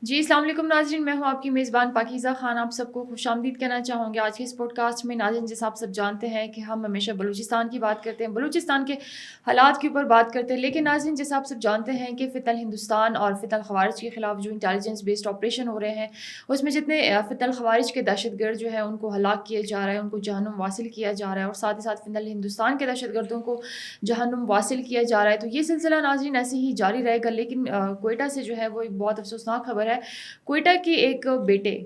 جی السلام علیکم ناظرین، میں ہوں آپ کی میزبان پاکیزہ خان، آپ سب کو خوش آمدید کہنا چاہوں گی آج کے اس پوڈ کاسٹ میں۔ ناظرین، جیسا آپ سب جانتے ہیں کہ ہم ہمیشہ بلوچستان کی بات کرتے ہیں، بلوچستان کے حالات کے اوپر بات کرتے ہیں، لیکن ناظرین جیسا آپ سب جانتے ہیں کہ فتح الہندوستان اور فتح الخوارج کے خلاف جو انٹیلیجنس بیسڈ آپریشن ہو رہے ہیں، اس میں جتنے فتح الخوارج کے دہشت گرد جو ہیں ان کو ہلاک کیا جا رہا ہے، ان کو جہنم واصل کیا جا رہا ہے، اور ساتھ ہی ساتھ فتح الہندوستان کے دہشت گردوں کو جہنم واصل کیا جا رہا ہے۔ تو یہ سلسلہ ناظرین ایسے ہی جاری رہے گا، لیکن کوئٹہ سے جو ہے وہ ایک بہت افسوسناک خبر ہے۔ کوئٹہ کے ایک بیٹے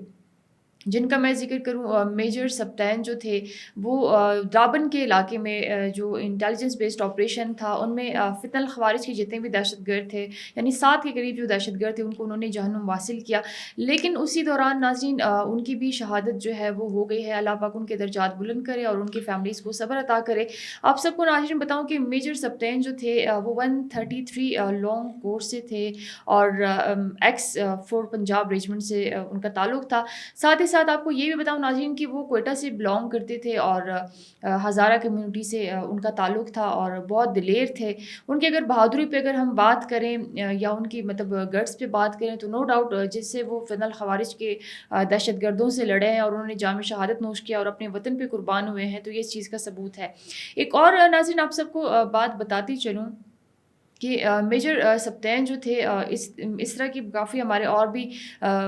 جن کا میں ذکر کروں، میجر سبتین جو تھے، وہ رابن کے علاقے میں جو انٹیلیجنس بیسڈ آپریشن تھا ان میں فتح الخوارج کے جتنے بھی دہشت گرد تھے، یعنی 7 کے قریب جو دہشت گرد تھے، ان کو انہوں نے جہنم واصل کیا۔ لیکن اسی دوران ناظرین ان کی بھی شہادت جو ہے وہ ہو گئی ہے۔ اللہ پاک ان کے درجات بلند کرے اور ان کی فیملیز کو صبر عطا کرے۔ آپ سب کو ناظرین بتاؤں کہ میجر سبتین جو تھے وہ 133 لانگ کورس سے تھے، اور ایکس 4 پنجاب ریجمنٹ سے ان کا تعلق تھا۔ ساتھ ہی ساتھ آپ کو یہ بھی بتاؤں ناظرین کہ وہ کوئٹہ سے بلانگ کرتے تھے، اور ہزارہ کمیونٹی سے ان کا تعلق تھا، اور بہت دلیر تھے۔ ان کی اگر بہادری پہ اگر ہم بات کریں یا ان کی مطلب گٹس پہ بات کریں، تو نو ڈاؤٹ جس سے وہ فتح الخوارج کے دہشت گردوں سے لڑے ہیں اور انہوں نے جام شہادت نوش کیا اور اپنے وطن پہ قربان ہوئے ہیں، تو یہ اس چیز کا ثبوت ہے۔ ایک اور ناظرین آپ سب کو بات بتاتی چلوں کہ میجر سبتین جو تھے، اس طرح کی کافی ہمارے اور بھی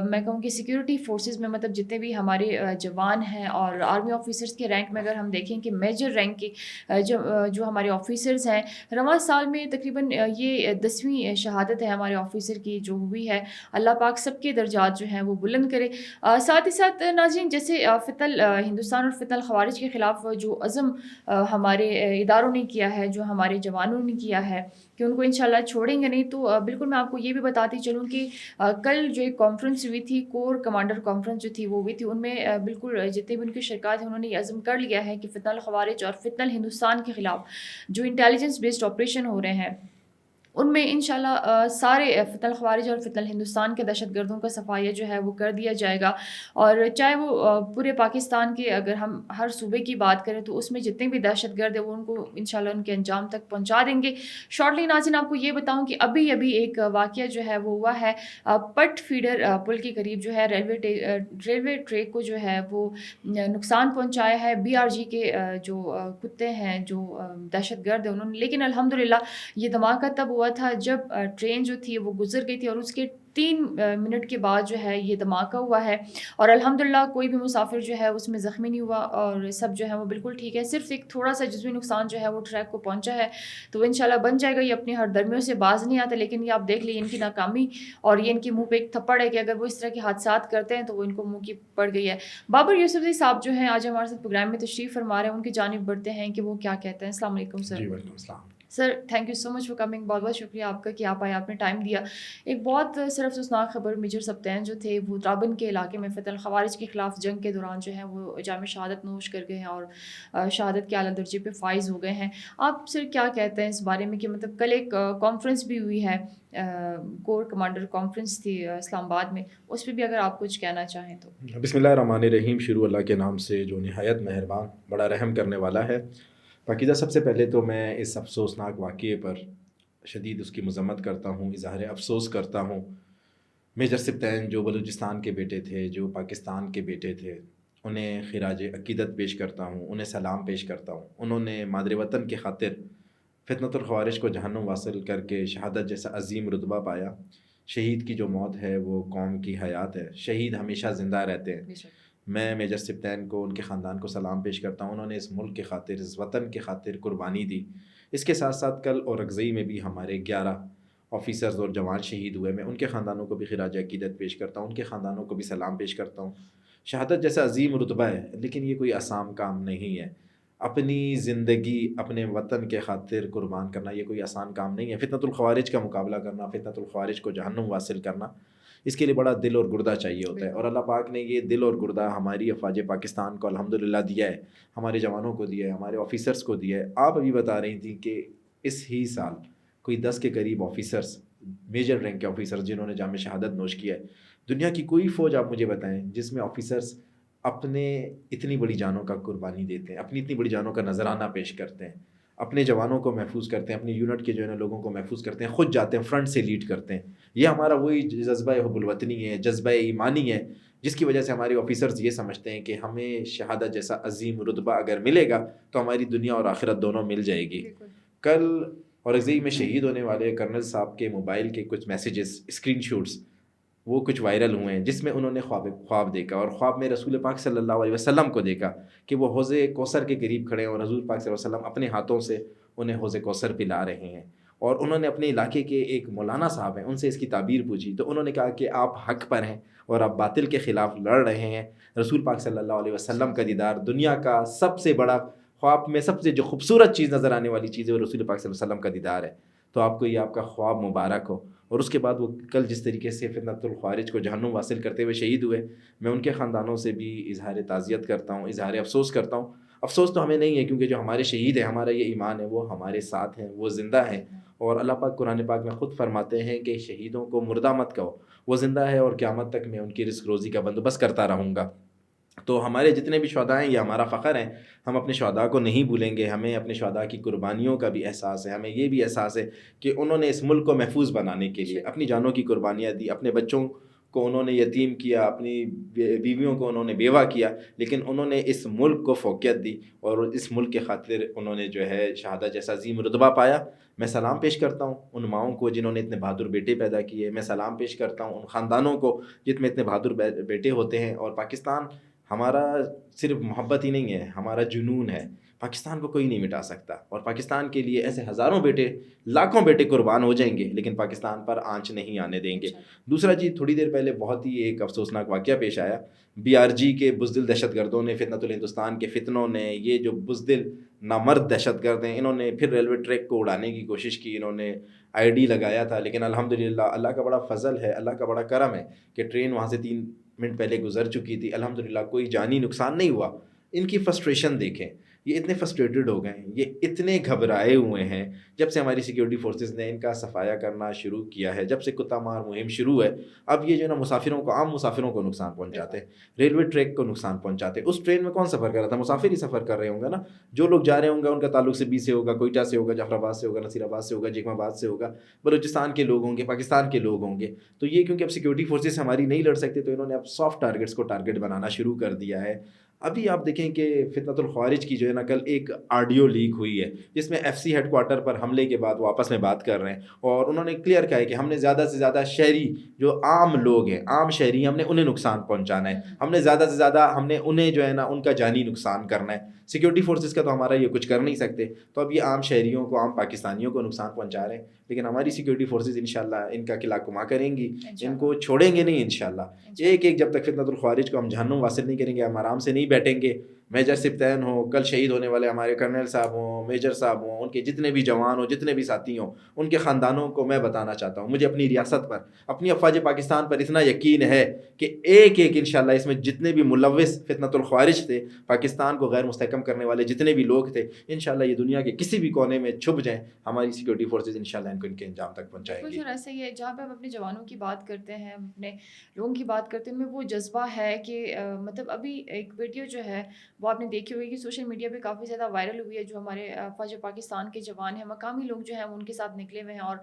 میں کہوں کہ سیکیورٹی فورسز میں مطلب جتنے بھی ہمارے جوان ہیں اور آرمی آفیسرز کے رینک میں اگر ہم دیکھیں کہ میجر رینک کے جو ہمارے آفیسرز ہیں، رواں سال میں تقریباً یہ 10ویں شہادت ہے ہمارے آفیسر کی جو ہوئی ہے۔ اللہ پاک سب کے درجات جو ہیں وہ بلند کرے۔ ساتھ ہی ساتھ ناظرین جیسے فتح ہندوستان اور فتح الخوارج کے خلاف جو عزم ہمارے اداروں نے کیا ہے، جو ہمارے جوانوں نے کیا ہے کہ ان کو انشاءاللہ چھوڑیں گے نہیں، تو بالکل میں آپ کو یہ بھی بتاتی چلوں کہ کل جو ایک کانفرنس ہوئی تھی، کور کمانڈر کانفرنس جو تھی وہ ہوئی تھی، ان میں بالکل جتنے بھی ان کی شرکات ہیں انہوں نے یہ عزم کر لیا ہے کہ فتح الخوارج اور فتح الہندوستان کے خلاف جو انٹیلیجنس بیسڈ آپریشن ہو رہے ہیں ان میں انشاءاللہ سارے فتح الخوارج اور فتح الہندوستان کے دہشت گردوں کا صفائیہ جو ہے وہ کر دیا جائے گا، اور چاہے وہ پورے پاکستان کے اگر ہم ہر صوبے کی بات کریں تو اس میں جتنے بھی دہشت گرد ہیں وہ ان کو انشاءاللہ ان کے انجام تک پہنچا دیں گے۔ شارٹلی ناظرین آپ کو یہ بتاؤں کہ ابھی ایک واقعہ جو ہے وہ ہوا ہے پٹ فیڈر پل کے قریب جو ہے ریلوے ٹریک کو جو ہے وہ نقصان پہنچایا ہے BRG کے جو کتے ہیں، جو دہشت گرد ہیں انہوں نے، لیکن الحمدللہ یہ دھماکہ تب ہوا تھا جب ٹرین جو تھی وہ گزر گئی تھی، اور اس کے 3 منٹ کے بعد جو ہے یہ دھماکہ ہوا ہے، اور الحمدللہ کوئی بھی مسافر جو ہے اس میں زخمی نہیں ہوا، اور سب جو ہے وہ بالکل ٹھیک ہے۔ صرف ایک تھوڑا سا جزوی نقصان جو ہے وہ ٹریک کو پہنچا ہے، تو انشاءاللہ بن جائے گا۔ یہ اپنی ہر درمیوں سے باز نہیں آتا، لیکن یہ آپ دیکھ لیں ان کی ناکامی اور یہ ان کے منہ پہ ایک تھپڑ ہے کہ اگر وہ اس طرح کے حادثات کرتے ہیں تو وہ ان کو منہ کی پڑ گئی ہے۔ بابر یوسفزئی صاحب جو ہیں آج ہمارے ساتھ پروگرام میں تشریف فرما رہے ہیں، ان کی جانب بڑھتے ہیں کہ وہ کیا کہتے ہیں۔ السلام علیکم سر۔ جی وعلیکم السلام۔ Sir thank you so much for coming, بہت بہت شکریہ آپ کا کہ آپ آئے، آپ نے ٹائم دیا۔ ایک بہت سر افسوسناک خبر، میجر سبتین جو تھے وہ رابن کے علاقے میں فتح الخوارج کے خلاف جنگ کے دوران جو ہے وہ جام شہادت نوش کر گئے ہیں اور شہادت کے اعلیٰ درجے پہ فائز ہو گئے ہیں۔ آپ سر کیا کہتے ہیں اس بارے میں کہ مطلب کل ایک کانفرنس بھی ہوئی ہے، کور کمانڈر کانفرنس تھی اسلام آباد میں، اس پہ بھی اگر آپ کچھ کہنا چاہیں تو۔ بسم اللہ الرحمن الرحیم، شروع اللہ کے نام سے جو نہایت مہربان بڑا رحم کرنے والا ہے۔ پاکیزہ، سب سے پہلے تو میں اس افسوسناک واقعے پر شدید اس کی مذمت کرتا ہوں، اظہار افسوس کرتا ہوں۔ میجر سبتین جو بلوچستان کے بیٹے تھے، جو پاکستان کے بیٹے تھے، انہیں خراج عقیدت پیش کرتا ہوں، انہیں سلام پیش کرتا ہوں۔ انہوں نے مادر وطن کی خاطر فتنۃ الخوارج کو جہنم واصل کر کے شہادت جیسا عظیم رتبہ پایا۔ شہید کی جو موت ہے وہ قوم کی حیات ہے، شہید ہمیشہ زندہ رہتے ہیں۔ میں میجر سبتین کو، ان کے خاندان کو سلام پیش کرتا ہوں۔ انہوں نے اس ملک کے خاطر، اس وطن کے خاطر قربانی دی۔ اس کے ساتھ ساتھ کل اورکزئی میں بھی ہمارے 11 آفیسرز اور جوان شہید ہوئے۔ میں ان کے خاندانوں کو بھی خراج عقیدت پیش کرتا ہوں، ان کے خاندانوں کو بھی سلام پیش کرتا ہوں۔ شہادت جیسا عظیم رتبہ ہے، لیکن یہ کوئی آسان کام نہیں ہے۔ اپنی زندگی اپنے وطن کے خاطر قربان کرنا یہ کوئی آسان کام نہیں ہے۔ فتنۃ الخوارج کا مقابلہ کرنا، فتنۃ الخوارج کو جہنم واصل کرنا، اس کے لیے بڑا دل اور گردہ چاہیے ہوتا ہے، اور اللہ پاک نے یہ دل اور گردہ ہماری افواج پاکستان کو الحمدللہ دیا ہے، ہمارے جوانوں کو دیا ہے، ہمارے آفیسرز کو دیا ہے۔ آپ ابھی بتا رہی تھیں کہ اس ہی سال کوئی 10 کے قریب آفیسرز، میجر رینک کے آفیسرز جنہوں نے جام شہادت نوش کیا ہے۔ دنیا کی کوئی فوج آپ مجھے بتائیں جس میں آفیسرز اپنے اتنی بڑی جانوں کا قربانی دیتے ہیں، اپنی اتنی بڑی جانوں کا نذرانہ پیش کرتے ہیں۔ اپنے جوانوں کو محفوظ کرتے ہیں، اپنی یونٹ کے جو ہے نا لوگوں کو محفوظ کرتے ہیں، خود جاتے ہیں فرنٹ سے لیڈ کرتے ہیں. یہ ہمارا وہی جذبہ حب الوطنی ہے، جذبہ ایمانی ہے، جس کی وجہ سے ہمارے آفیسرز یہ سمجھتے ہیں کہ ہمیں شہادت جیسا عظیم رتبہ اگر ملے گا تو ہماری دنیا اور آخرت دونوں مل جائے گی. کل اورگزئی میں شہید ہونے والے کرنل صاحب کے موبائل کے کچھ میسیجز، اسکرین شاٹس وہ کچھ وائرل ہوئے ہیں، جس میں انہوں نے خواب دیکھا، اور خواب میں رسول پاک صلی اللہ علیہ وسلم کو دیکھا کہ وہ حوض کوثر کے قریب کھڑے ہیں اور حضور پاک صلی اللہ علیہ وسلم اپنے ہاتھوں سے انہیں حوض کوثر پلا رہے ہیں. اور انہوں نے اپنے علاقے کے ایک مولانا صاحب ہیں ان سے اس کی تعبیر پوچھی، تو انہوں نے کہا کہ آپ حق پر ہیں اور آپ باطل کے خلاف لڑ رہے ہیں. رسول پاک صلی اللہ علیہ وسلم کا دیدار دنیا کا سب سے بڑا، خواب میں سب سے جو خوبصورت چیز نظر آنے والی چیز ہے وہ رسول پاک صلی اللہ علیہ وسلم کا دیدار ہے. تو آپ کو یہ آپ کا خواب مبارک ہو. اور اس کے بعد وہ کل جس طریقے سے فتنۃ الخوارج کو جہنم واصل کرتے ہوئے شہید ہوئے، میں ان کے خاندانوں سے بھی اظہار تعزیت کرتا ہوں، اظہار افسوس کرتا ہوں. افسوس تو ہمیں نہیں ہے، کیونکہ جو ہمارے شہید ہیں، ہمارا یہ ایمان ہے، وہ ہمارے ساتھ ہیں، وہ زندہ ہیں. اور اللہ پاک قرآن پاک میں خود فرماتے ہیں کہ شہیدوں کو مردہ مت کہو، وہ زندہ ہے اور قیامت تک میں ان کی رزق روزی کا بندوبست کرتا رہوں گا. تو ہمارے جتنے بھی شہداء ہیں یہ ہمارا فخر ہیں، ہم اپنے شہداء کو نہیں بھولیں گے. ہمیں اپنے شہداء کی قربانیوں کا بھی احساس ہے، ہمیں یہ بھی احساس ہے کہ انہوں نے اس ملک کو محفوظ بنانے کے لیے اپنی جانوں کی قربانیاں دی، اپنے بچوں کو انہوں نے یتیم کیا، اپنی بیویوں کو انہوں نے بیوہ کیا، لیکن انہوں نے اس ملک کو فوقیت دی اور اس ملک کے خاطر انہوں نے جو ہے شہادت جیسا عظیم رتبہ پایا. میں سلام پیش کرتا ہوں ان ماؤں کو جنہوں نے اتنے بہادر بیٹے پیدا کیے، میں سلام پیش کرتا ہوں ان خاندانوں کو جن میں اتنے بہادر بیٹے ہوتے ہیں. اور پاکستان ہمارا صرف محبت ہی نہیں ہے، ہمارا جنون ہے. پاکستان کو کوئی نہیں مٹا سکتا، اور پاکستان کے لیے ایسے ہزاروں بیٹے، لاکھوں بیٹے قربان ہو جائیں گے، لیکن پاکستان پر آنچ نہیں آنے دیں گے. دوسرا چیز، تھوڑی دیر پہلے بہت ہی ایک افسوسناک واقعہ پیش آیا. BRG کے بزدل دہشت گردوں نے، فتنۃ الہندوستان کے فتنوں نے، یہ جو بزدل نامرد دہشت گرد ہیں، انہوں نے پھر ریلوے ٹریک کو اڑانے کی کوشش کی. انہوں نے ID لگایا تھا، لیکن الحمدللہ اللہ کا بڑا فضل ہے، اللہ کا بڑا کرم ہے کہ ٹرین وہاں سے 3 منٹ پہلے گزر چکی تھی. الحمدللہ کوئی جانی نقصان نہیں ہوا. ان کی فرسٹریشن دیکھیں، یہ اتنے فرسٹریٹڈ ہو گئے ہیں، یہ اتنے گھبرائے ہوئے ہیں. جب سے ہماری سیکیورٹی فورسز نے ان کا صفایا کرنا شروع کیا ہے، جب سے کتا مار مہم شروع ہے، اب یہ جو ہے نا مسافروں کو، عام مسافروں کو نقصان پہنچاتے ہیں، ریلوے ٹریک کو نقصان پہنچاتے ہیں. اس ٹرین میں کون سفر کر رہا تھا؟ مسافر ہی سفر کر رہے ہوں گے نا. جو لوگ جا رہے ہوں گے ان کا تعلق سے سے ہوگا، کوئٹہ سے ہوگا، جعفر آباد سے ہوگا، نصیر آباد سے ہوگا، جیکم آباد سے ہوگا، بلوچستان کے لوگ ہوں گے، پاکستان کے لوگ ہوں گے. تو یہ کیونکہ اب سیکیورٹی فورسز ہماری نہیں لڑ سکتے، تو انہوں نے اب سافٹ ٹارگیٹس کو ٹارگیٹ بنانا شروع کر دیا ہے. ابھی آپ دیکھیں کہ فتنۃ الخوارج کی جو ہے نا کل ایک آڈیو لیک ہوئی ہے، جس میں FC ہیڈ کوارٹر پر حملے کے بعد وہ آپس میں بات کر رہے ہیں، اور انہوں نے کلیئر کہا ہے کہ ہم نے زیادہ سے زیادہ شہری، جو عام لوگ ہیں، عام شہری، ہم نے انہیں نقصان پہنچانا ہے. ہم نے زیادہ سے زیادہ ہم نے انہیں جو ہے نا ان کا جانی نقصان کرنا ہے. سیکیورٹی فورسز کا تو ہمارا یہ کچھ کر نہیں سکتے. تو اب یہ عام شہریوں کو، عام پاکستانیوں کو نقصان پہنچا رہے ہیں، لیکن ہماری سیکیورٹی فورسز انشاءاللہ ان کا قلعہ کما کریں گی، ان کو چھوڑیں گے نہیں انشاءاللہ. ایک ایک جب تک فتنۃ الخوارج کو ہم جہنم واصل نہیں کریں گے، ہم آرام سے نہیں بیٹھیں گے. میجر سپتین ہو، کل شہید ہونے والے ہمارے کرنل صاحب ہوں، میجر صاحب ہوں، ان کے جتنے بھی جوان ہوں، جتنے بھی ساتھی ہوں، ان کے خاندانوں کو میں بتانا چاہتا ہوں، مجھے اپنی ریاست پر، اپنی افواج پاکستان پر اتنا یقین ہے کہ ایک ایک انشاءاللہ اس میں جتنے بھی ملوث فتنۃ الخوارج تھے، پاکستان کو غیر مستحکم کرنے والے جتنے بھی لوگ تھے، انشاءاللہ یہ دنیا کے کسی بھی کونے میں چھپ جائیں، ہماری سیکیورٹی فورسز انشاءاللہ ان کو ان کے انجام تک پہنچائیں گی. کچھ ایسا ہی ہے، جہاں پہ ہم اپنے جوانوں کی بات کرتے ہیں، اپنے لوگوں کی بات کرتے ہیں، ان میں وہ جذبہ ہے کہ مطلب ابھی ایک ویڈیو جو ہے وہ آپ نے دیکھی ہوئی کہ سوشل میڈیا پہ کافی زیادہ وائرل ہوئی ہے، جو ہمارے فوج پاکستان کے جوان ہیں، مقامی لوگ جو ہیں ان کے ساتھ نکلے ہوئے ہیں اور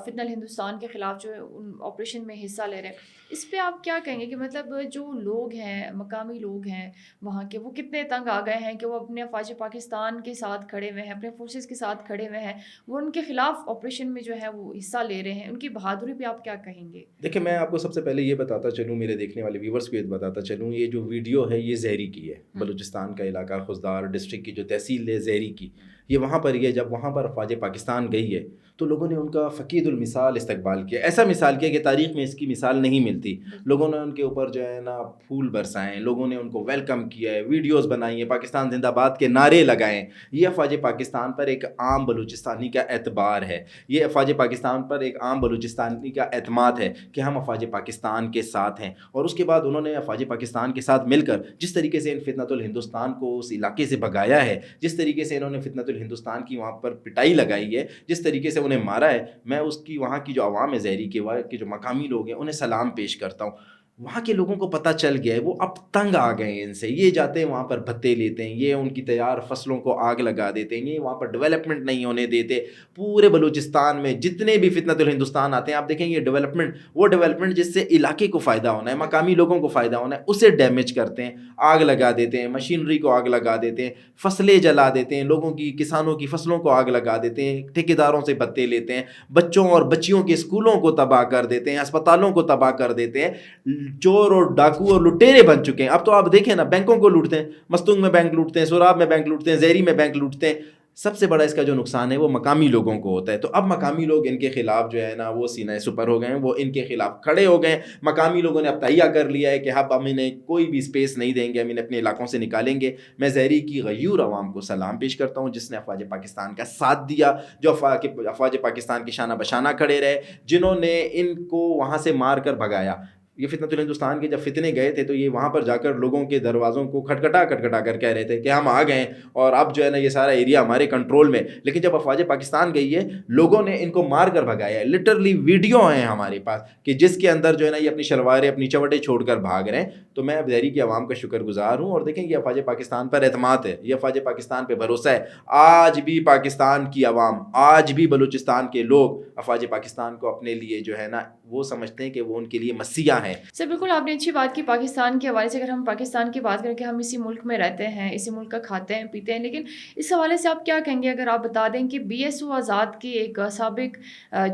فتنہ الہندوستان کے خلاف جو ان آپریشن میں حصہ لے رہے ہیں. اس پہ آپ کیا کہیں گے کہ مطلب جو لوگ ہیں، مقامی لوگ ہیں وہاں کے، وہ کتنے تنگ آ گئے ہیں کہ وہ اپنے فوج پاکستان کے ساتھ کھڑے ہوئے ہیں، اپنے فورسز کے ساتھ کھڑے ہوئے ہیں، وہ ان کے خلاف آپریشن میں جو ہے وہ حصہ لے رہے ہیں. ان کی بہادری پہ آپ کیا کہیں گے؟ دیکھیں، میں آپ کو سب سے پہلے یہ بتاتا چلوں، میرے دیکھنے والے ویورز کو یہ بتاتا چلوں، یہ جو ویڈیو ہے یہ زہری کی ہے. بلوچستان کا علاقہ خوزدار ڈسٹرکٹ کی جو تحصیل ہے زہری کی، یہ وہاں پر یہ جب وہاں پر افواج پاکستان گئی ہے تو لوگوں نے ان کا فقید المثال استقبال کیا، ایسا مثال کیا کہ تاریخ میں اس کی مثال نہیں ملتی. لوگوں نے ان کے اوپر جو ہے نا پھول برسائے، لوگوں نے ان کو ویلکم کیا ہے، ویڈیوز بنائی ہیں، پاکستان زندہ باد کے نعرے لگائے. یہ افواج پاکستان پر ایک عام بلوچستانی کا اعتبار ہے، یہ افواج پاکستان پر ایک عام بلوچستانی کا اعتماد ہے کہ ہم افواج پاکستان کے ساتھ ہیں. اور اس کے بعد انہوں نے افواج پاکستان کے ساتھ مل کر جس طریقے سے ان فتنۃ الہندوستان کو اس علاقے سے بھگایا ہے، جس طریقے سے انہوں نے فتنۃ الہندوستان کی وہاں پر پٹائی لگائی ہے، جس طریقے سے انہیں مارا ہے، میں اس کی وہاں کی جو عوام ہے زہری کے جو مقامی لوگ ہیں انہیں سلام پیش کرتا ہوں. وہاں کے لوگوں کو پتہ چل گیا ہے, وہ اب تنگ آ گئے ہیں ان سے. یہ جاتے ہیں وہاں پر بھتے لیتے ہیں, یہ ان کی تیار فصلوں کو آگ لگا دیتے ہیں, یہ وہاں پر ڈیولپمنٹ نہیں ہونے دیتے. پورے بلوچستان میں جتنے بھی فتنۃ الہندوستان آتے ہیں, آپ دیکھیں یہ ڈیولپمنٹ, وہ ڈیولپمنٹ جس سے علاقے کو فائدہ ہونا ہے, مقامی لوگوں کو فائدہ ہونا ہے, اسے ڈیمیج کرتے ہیں, آگ لگا دیتے ہیں, مشینری کو آگ لگا دیتے ہیں, فصلیں جلا دیتے ہیں, لوگوں کی, کسانوں کی فصلوں کو آگ لگا دیتے ہیں, ٹھیکیداروں سے بھتے لیتے ہیں, بچوں اور بچیوں کے اسکولوں کو تباہ کر دیتے ہیں, اسپتالوں کو تباہ کر دیتے ہیں. چور اور ڈاکو اور لٹیرے بن چکے ہیں. اب تو آپ دیکھیں نا, بینکوں کو لوٹتے ہیں, مستونگ میں بینک لوٹتے ہیں, سوراب میں بینک لوٹتے ہیں, زہری میں بینک لوٹتے ہیں. سب سے بڑا اس کا جو نقصان ہے وہ مقامی لوگوں کو ہوتا ہے. تو اب مقامی لوگ ان کے خلاف جو ہے نا وہ سینہ سپر ہو گئے ہیں, وہ ان کے خلاف کھڑے ہو گئے ہیں. مقامی لوگوں نے اب تہیہ کر لیا ہے کہ اب ہم انہیں کوئی بھی اسپیس نہیں دیں گے, ہم انہیں اپنے علاقوں سے نکالیں گے. میں زہری کی غیور عوام کو سلام پیش کرتا ہوں جس نے افواج پاکستان کا ساتھ دیا, جو افواج پاکستان کی شانہ بشانہ کھڑے رہے, جنہوں نے ان کو وہاں سے مار کر بھگایا. یہ فتنۃ الہندوستان کے جب فتنے گئے تھے تو یہ وہاں پر جا کر لوگوں کے دروازوں کو کھٹکھٹا کر کہہ رہے تھے کہ ہم آ گئے اور اب جو ہے نا یہ سارا ایریا ہمارے کنٹرول میں. لیکن جب افواج پاکستان گئی ہے, لوگوں نے ان کو مار کر بھگایا ہے. لٹرلی ویڈیو ہیں ہمارے پاس کہ جس کے اندر جو ہے نا یہ اپنی شلواریں, اپنی چوٹیں چھوڑ کر بھاگ رہے ہیں. تو میں اب زہری کی عوام کا شکر گزار ہوں, اور دیکھیں یہ افواج پاکستان پر اعتماد ہے, یہ افواج پاکستان پہ بھروسہ ہے. آج بھی پاکستان کی عوام, آج بھی بلوچستان کے لوگ افواج پاکستان کو اپنے لیے جو ہے نا وہ سمجھتے ہیں کہ وہ ان کے لیے مسیح ہیں. سر بالکل آپ نے اچھی بات کی پاکستان کے حوالے سے. اگر ہم پاکستان کی بات کریں کہ ہم اسی ملک میں رہتے ہیں, اسی ملک کا کھاتے ہیں پیتے ہیں, لیکن اس حوالے سے آپ کیا کہیں گے اگر آپ بتا دیں کہ بی ایس او آزاد کے ایک سابق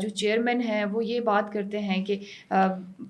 جو چیئرمین ہیں وہ یہ بات کرتے ہیں کہ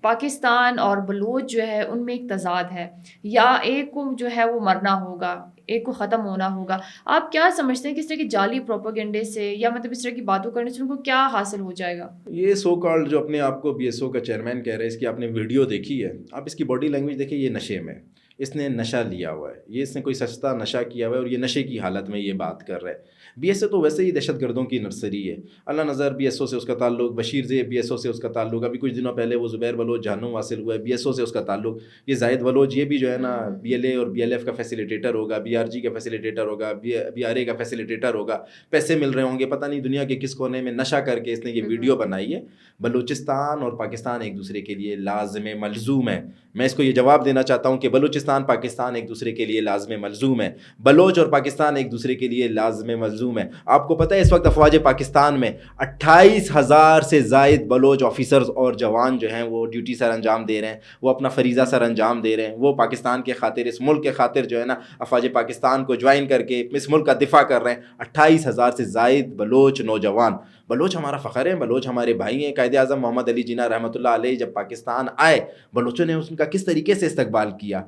پاکستان اور بلوچ جو ہے ان میں ایک تضاد ہے, یا ایک کو جو ہے وہ مرنا ہوگا, ایک کو ختم ہونا ہوگا. آپ کیا سمجھتے ہیں کہ اس طرح کی جعلی پروپیگنڈے سے یا مطلب اس طرح کی باتوں کرنے سے ان کو کیا حاصل ہو جائے گا؟ یہ سو کالڈ جو اپنے آپ کو بی ایس او کا چیئرمین کہہ رہے ہیں, اس کی آپ نے ویڈیو دیکھی ہے, آپ اس کی باڈی لینگویج دیکھیں, یہ نشے میں, اس نے نشہ لیا ہوا ہے, یہ اس نے کوئی سستا نشہ کیا ہوا ہے اور یہ نشے کی حالت میں یہ بات کر رہا ہے. بی ایس او تو ویسے ہی دہشت گردوں کی نرسری ہے. اللہ نظر بی ایس او سے اس کا تعلق, بشیر زیب بی ایس او سے اس کا تعلق, ابھی کچھ دنوں پہلے وہ زبیر بلوچ جہنم واصل ہوا ہے, بی ایس او سے اس کا تعلق. یہ زاہد بلوچ, یہ بھی جو ہے نا بی ایل اے اور بی ایل ایف کا فیسیلیٹیٹر ہوگا, بی آر جی کا فیسیلیٹیٹر ہوگا, بی آر اے کا فیسیلیٹیٹر ہوگا. پیسے مل رہے ہوں گے, پتہ نہیں دنیا کے کس کونے میں نشہ کر کے اس نے یہ ویڈیو بنائی ہے. بلوچستان اور پاکستان ایک دوسرے کے لیے لازم ملزوم ہے. میں اس کو یہ جواب دینا چاہتا ہوں کہ بلوچستان پاکستان ایک دوسرے کے لیے لازم ملزوم ہے. بلوچ اور پاکستان ایک دوسرے کے لیے لازم ملزوم ہے. آپ کو پتہ ہے اس وقت افواج پاکستان میں 28,000 سے زائد بلوچ آفیسرز اور جوان جو ہیں وہ ڈیوٹی سر انجام دے رہے ہیں, وہ اپنا فریضہ سر انجام دے رہے ہیں, وہ پاکستان کے خاطر, اس ملک کے خاطر جو ہے نا افواج پاکستان کو جوائن کر کے اس ملک کا دفاع کر رہے ہیں. 28,000 سے زائد بلوچ نوجوان. بلوچ ہمارا فخر ہے, بلوچ ہمارے بھائی ہیں. قائد اعظم محمد علی جناح رحمۃ اللہ علیہ جب پاکستان آئے, بلوچوں نے اس کا کس طریقے سے استقبال کیا.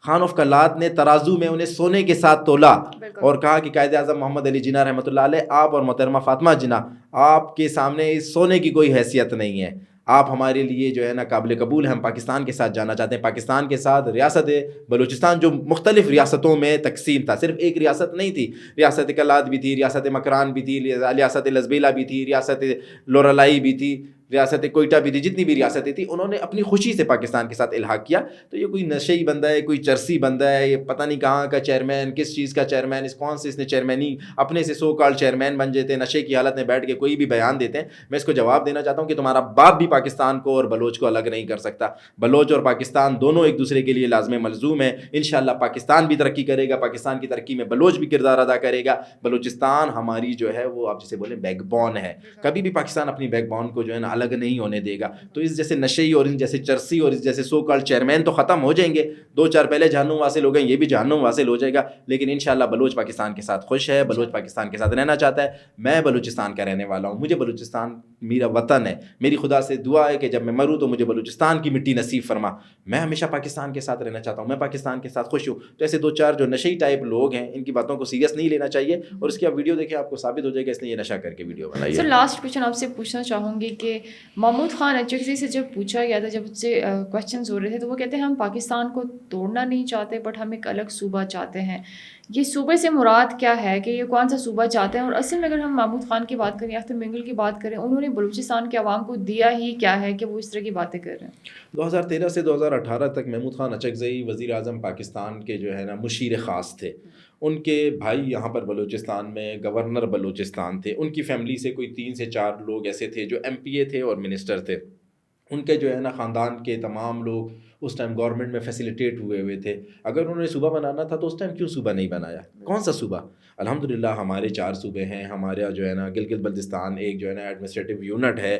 خان آف کلات نے ترازو میں انہیں سونے کے ساتھ تولا اور کہا کہ قائد اعظم محمد علی جناح رحمۃ اللہ علیہ, آپ اور محترمہ فاطمہ جناح, آپ کے سامنے اس سونے کی کوئی حیثیت نہیں ہے, آپ ہمارے لیے جو ہے نا قابل قبول ہیں, ہم پاکستان کے ساتھ جانا چاہتے ہیں. پاکستان کے ساتھ ریاست بلوچستان جو مختلف ریاستوں میں تقسیم تھا, صرف ایک ریاست نہیں تھی, ریاست کلات بھی تھی, ریاست مکران بھی تھی, ریاست لزبیلا بھی تھی, ریاست لورالائی بھی تھی, ریاست کوئٹہ بھی تھی. جتنی بھی ریاستیں تھیں انہوں نے اپنی خوشی سے پاکستان کے ساتھ الحاق کیا. تو یہ کوئی نشئی بندہ ہے, کوئی چرسی بندہ ہے, یہ پتہ نہیں کہاں کا چیئرمین, کس چیز کا چیئرمین, اس کون سے اس نے چیئرمینی اپنے سے سو کال چیئرمین بن جاتے ہیں, نشے کی حالت میں بیٹھ کے کوئی بھی بیان دیتے ہیں. میں اس کو جواب دینا چاہتا ہوں کہ تمہارا باپ بھی پاکستان کو اور بلوچ کو الگ نہیں کر سکتا. بلوچ اور پاکستان دونوں ایک دوسرے کے لیے لازم ملزوم ہیں. انشاءاللہ پاکستان بھی ترقی کرے گا, پاکستان کی ترقی میں بلوچ بھی کردار ادا کرے گا. بلوچستان ہماری جو ہے وہ آپ جسے بولیں بیک بون ہے, کبھی بھی پاکستان اپنی بیک بون کو جو ہے نا الگ نہیں ہونے دے گا. تو اس جیسے نشئی اور ان جیسے چرسی اور اس جیسے سو کال چیئرمین تو ختم ہو جائیں گے, 2-4 پہلے جہنم واصل ہو گئے, یہ بھی جہنم واصل ہو جائے گا. لیکن انشاءاللہ بلوچ پاکستان کے ساتھ خوش ہے, بلوچ پاکستان کے ساتھ رہنا چاہتا ہے. میں بلوچستان کا رہنے والا ہوں, مجھے بلوچستان میرا وطن ہے. میری خدا سے دعا ہے کہ جب میں مروں تو مجھے بلوچستان کی مٹی نصیب فرما. میں ہمیشہ پاکستان کے ساتھ رہنا چاہتا ہوں, میں پاکستان کے ساتھ خوش ہوں. تو ایسے 2-4 جو نشئی ٹائپ لوگ ہیں ان کی باتوں کو سیریس نہیں لینا چاہیے, اور اس کی آپ ویڈیو دیکھیں, آپ کو ثابت ہو جائے گا اس نے یہ نشہ کر کے ویڈیو بنائی ہے. سر لاسٹ کویشچن آپ سے پوچھنا چاہوں گی کہ محمود خان اچکزئی سے جب پوچھا گیا تھا, جب اس سے کویشچنز ہو رہے تھے, تو وہ کہتے ہیں ہم پاکستان کو توڑنا نہیں چاہتے بٹ ہم ایک الگ صوبہ چاہتے ہیں. یہ صوبے سے مراد کیا ہے, کہ یہ کون سا صوبہ چاہتے ہیں؟ اور اصل میں اگر ہم محمود خان کی بات کریں یا پھر منگل کی بات کریں, انہوں نے بلوچستان کے عوام کو دیا ہی کیا ہے کہ وہ اس طرح کی باتیں کر رہے ہیں؟ 2013 سے 2018 تک محمود خان اچکزئی وزیر اعظم پاکستان کے جو ہے نا مشیر خاص تھے. ان کے بھائی یہاں پر بلوچستان میں گورنر بلوچستان تھے. ان کی فیملی سے کوئی 3 سے 4 لوگ ایسے تھے جو ایم پی اے تھے اور منسٹر تھے. ان کے جو ہے نا خاندان کے تمام لوگ اس ٹائم گورنمنٹ میں فیسیلیٹیٹ ہوئے تھے. اگر انہوں نے صوبہ بنانا تھا تو اس ٹائم کیوں صوبہ نہیں بنایا؟ کون سا صوبہ؟ الحمدللہ ہمارے 4 صوبے ہیں. ہمارا جو ہے نا گلگت بلتستان ایک جو ہے نا ایڈمنسٹریٹو یونٹ ہے.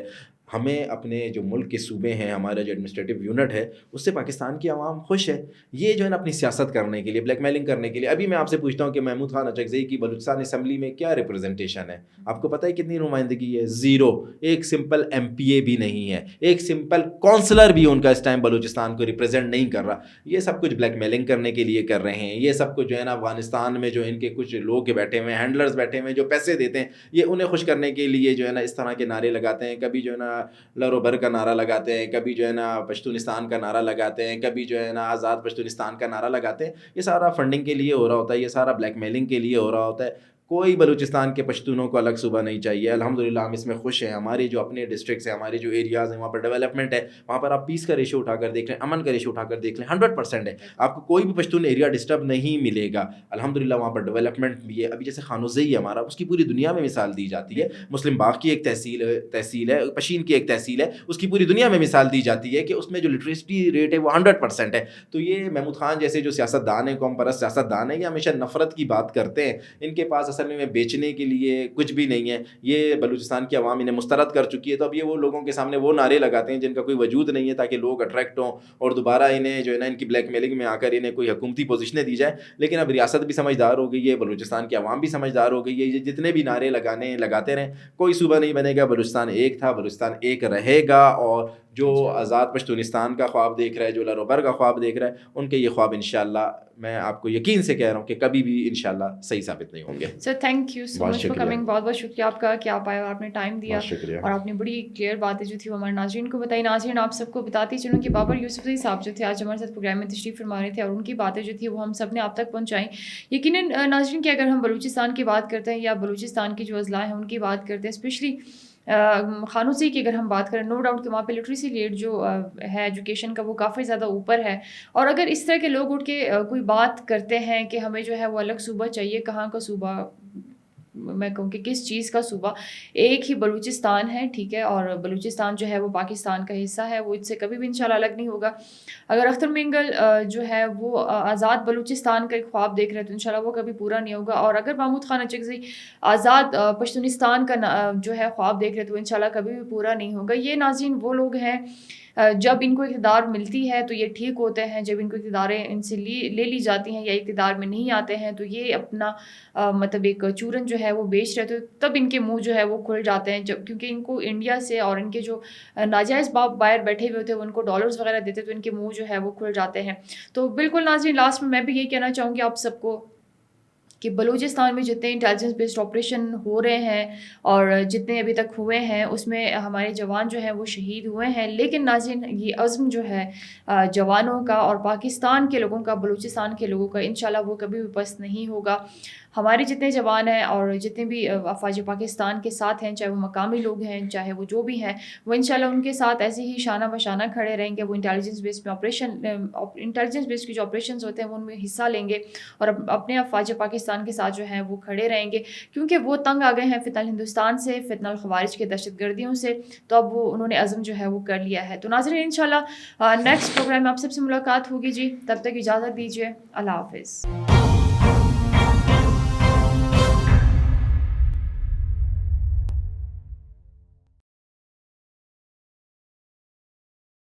ہمیں اپنے جو ملک کے صوبے ہیں، ہمارا جو ایڈمنسٹریٹو یونٹ ہے، اس سے پاکستان کی عوام خوش ہے. یہ جو ہے نا اپنی سیاست کرنے کے لیے، بلیک میلنگ کرنے کے لیے. ابھی میں آپ سے پوچھتا ہوں کہ محمود خان اچکزئی کی بلوچستان اسمبلی میں کیا ریپرزنٹیشن ہے؟ آپ کو پتہ ہے کتنی نمائندگی ہے؟ 0. ایک سمپل MP بھی نہیں ہے، ایک سمپل کونسلر بھی ان کا اس ٹائم بلوچستان کو ریپرزینٹ نہیں کر رہا. یہ سب کچھ بلیک میلنگ کرنے کے لیے کر رہے ہیں. یہ سب کچھ جو ہے نا افغانستان میں جو ان کے کچھ لوگ بیٹھے ہوئے ہیں، ہینڈلرز بیٹھے ہوئے ہیں جو پیسے دیتے ہیں، یہ انہیں خوش کرنے کے لیے جو ہے نا اس طرح کے نعرے لگاتے ہیں. کبھی جو ہے نا لرو بر کا نعرہ لگاتے ہیں، کبھی جو ہے نا پشتونستان کا نعرہ لگاتے ہیں، کبھی جو ہے نا آزاد پشتونستان کا نعرہ لگاتے ہیں. یہ سارا فنڈنگ کے لیے ہو رہا ہوتا ہے، یہ سارا بلیک میلنگ کے لیے ہو رہا ہوتا ہے. کوئی بلوچستان کے پشتونوں کو الگ صوبہ نہیں چاہیے. الحمدللہ ہم اس میں خوش ہیں. ہمارے جو اپنے ڈسٹرکٹس ہیں، ہمارے جو ایریاز ہیں، وہاں پر ڈیولپمنٹ ہے. وہاں پر آپ پیس کا ریشو اٹھا کر دیکھ لیں، امن کا ریشو اٹھا کر دیکھ لیں، 100% ہے. آپ کو کوئی بھی پشتون ایریا ڈسٹرب نہیں ملے گا. الحمدللہ وہاں پر ڈیولپمنٹ بھی ہے. ابھی جیسے خانوزئی ہے ہمارا، اس کی پوری دنیا میں مثال دی جاتی ہے. مسلم باغ کی ایک تحصیل ہے، پشین کی ایک تحصیل ہے، اس کی پوری دنیا میں مثال دی جاتی ہے کہ اس میں جو لٹریسٹی ریٹ ہے وہ 100% ہے. تو یہ محمود خان جیسے جو سیاست دان ہیں، قوم پرست سیاست دان ہیں، یہ ہمیشہ نفرت کی بات کرتے ہیں. ان کے پاس اصل میں بیچنے کے لیے کچھ بھی نہیں ہے. یہ بلوچستان کی عوام انہیں مسترد کر چکی ہے. تو اب یہ وہ لوگوں کے سامنے وہ نعرے لگاتے ہیں جن کا کوئی وجود نہیں ہے، تاکہ لوگ اٹریکٹ ہوں اور دوبارہ انہیں جو ہے نا ان کی بلیک میلنگ میں آ کر انہیں کوئی حکومتی پوزیشنیں دی جائے. لیکن اب ریاست بھی سمجھدار ہو گئی ہے، بلوچستان کی عوام بھی سمجھدار ہو گئی ہے. یہ جتنے بھی نعرے لگاتے رہیں، کوئی صوبہ نہیں بنے گا. بلوچستان ایک تھا، بلوچستان ایک رہے گا. اور جو آزاد پشتونستان کا خواب دیکھ رہا ہے، جو لروبر کا خواب دیکھ رہا ہے، ان کے یہ خواب انشاءاللہ میں آپ کو یقین سے کہہ رہا ہوں کہ کبھی بھی انشاءاللہ صحیح ثابت نہیں ہوں گے. Sir thank you so much for coming. بہت بہت شکریہ آپ کا کہ آپ آئے اور آپ نے ٹائم دیا اور آپ نے بڑی کلیئر باتیں جو تھی وہ ہمارے ناظرین کو بتائی. ناظرین آپ سب کو بتاتی چلوں کہ بابر یوسفزئی صاحب جو تھے آج ہمارے ساتھ پروگرام میں تشریف فرما رہے تھے اور ان کی باتیں جو تھی وہ ہم سب نے آپ تک پہنچائیں. یقیناً ناظرین کہ اگر ہم بلوچستان کی بات کرتے ہیں یا بلوچستان کی جو اضلاع ہیں ان کی بات کرتے ہیں، اسپیشلی خانوزئی کی اگر ہم بات کریں، نو ڈاؤٹ کہ وہاں پہ لٹریسی ریٹ جو ہے ایجوکیشن کا وہ کافی زیادہ اوپر ہے. اور اگر اس طرح کے لوگ اٹھ کے کوئی بات کرتے ہیں کہ ہمیں جو ہے وہ الگ صوبہ چاہیے، کہاں کا صوبہ؟ میں کہوں کہ کس چیز کا صوبہ؟ ایک ہی بلوچستان ہے، ٹھیک ہے، اور بلوچستان جو ہے وہ پاکستان کا حصہ ہے، وہ اس سے کبھی بھی انشاءاللہ الگ نہیں ہوگا. اگر اختر مینگل جو ہے وہ آزاد بلوچستان کا ایک خواب دیکھ رہے ہیں تو انشاءاللہ وہ کبھی پورا نہیں ہوگا. اور اگر محمود خان اچکزئی آزاد پشتونستان کا جو ہے خواب دیکھ رہے تو انشاءاللہ کبھی بھی پورا نہیں ہوگا. یہ ناظرین وہ لوگ ہیں جب ان کو اقتدار ملتی ہے تو یہ ٹھیک ہوتے ہیں، جب ان کو اقتداریں ان سے لے لی جاتی ہیں یا اقتدار میں نہیں آتے ہیں تو یہ اپنا مطلب ایک چورن جو ہے وہ بیچ رہے تھے. تب ان کے منہ جو ہے وہ کھل جاتے ہیں کیونکہ ان کو انڈیا سے اور ان کے جو ناجائز باہر بیٹھے ہوئے ہوتے ہیں ان کو ڈالرز وغیرہ دیتے تو ان کے منہ جو ہے وہ کھل جاتے ہیں. تو بالکل ناظرین لاسٹ میں بھی یہی کہنا چاہوں گی آپ سب کو کہ بلوچستان میں جتنے انٹیلیجنس بیسڈ آپریشن ہو رہے ہیں اور جتنے ابھی تک ہوئے ہیں اس میں ہمارے جوان جو ہیں وہ شہید ہوئے ہیں. لیکن ناظرین یہ عزم جو ہے جوانوں کا اور پاکستان کے لوگوں کا، بلوچستان کے لوگوں کا، انشاءاللہ وہ کبھی بھی پست نہیں ہوگا. ہمارے جتنے جوان ہیں اور جتنے بھی افواج پاکستان کے ساتھ ہیں، چاہے وہ مقامی لوگ ہیں، چاہے وہ جو بھی ہیں، وہ انشاءاللہ ان کے ساتھ ایسے ہی شانہ بشانہ کھڑے رہیں گے. وہ انٹیلیجنس بیس کے جو آپریشنز ہوتے ہیں وہ ان میں حصہ لیں گے اور اپنے افواج پاکستان کے ساتھ جو ہیں وہ کھڑے رہیں گے، کیونکہ وہ تنگ آ گئے ہیں فتنہ ہندوستان سے، فتنہ الخوارج کے دہشت گردیوں سے. تو اب وہ انہوں نے عزم جو ہے وہ کر لیا ہے. تو ناظرین انشاءاللہ نیکسٹ پروگرام میں آپ سب سے ملاقات ہوگی جی. تب تک اجازت دیجیے. اللہ حافظ.